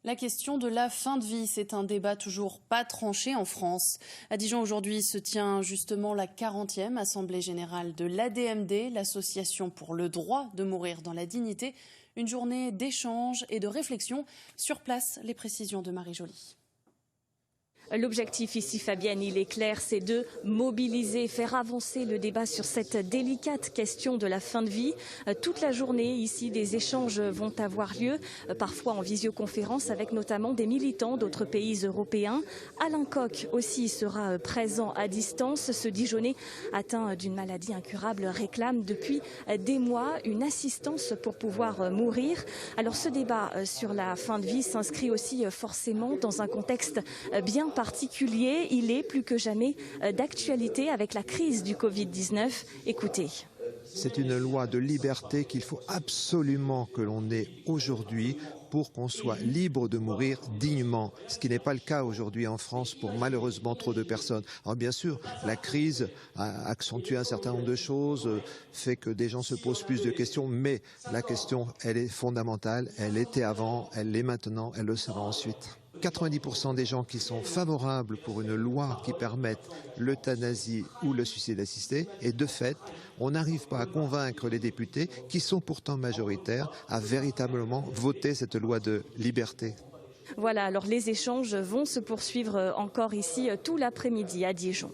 La question de la fin de vie, c'est un débat toujours pas tranché en France. À Dijon, aujourd'hui, se tient justement la 40e Assemblée générale de l'ADMD, l'Association pour le droit de mourir dans la dignité. Une journée d'échange et de réflexion. Sur place, les précisions de Marie Joly. L'objectif ici, Fabienne, il est clair, c'est de mobiliser, faire avancer le débat sur cette délicate question de la fin de vie. Toute la journée, ici, des échanges vont avoir lieu, parfois en visioconférence, avec notamment des militants d'autres pays européens. Alain Koch aussi sera présent à distance. Ce Dijonnais, atteint d'une maladie incurable, réclame depuis des mois une assistance pour pouvoir mourir. Alors ce débat sur la fin de vie s'inscrit aussi forcément dans un contexte bien particulier. Il est plus que jamais d'actualité avec la crise du Covid-19. Écoutez. C'est une loi de liberté qu'il faut absolument que l'on ait aujourd'hui pour qu'on soit libre de mourir dignement, ce qui n'est pas le cas aujourd'hui en France pour malheureusement trop de personnes. Alors bien sûr, la crise a accentué un certain nombre de choses, fait que des gens se posent plus de questions, mais la question, elle est fondamentale, elle était avant, elle l'est maintenant, elle le sera ensuite. 90% des gens qui sont favorables pour une loi qui permette l'euthanasie ou le suicide assisté, et de fait, on n'arrive pas à convaincre les députés, qui sont pourtant majoritaires, à véritablement voter cette loi de liberté. Voilà, alors les échanges vont se poursuivre encore ici tout l'après-midi à Dijon.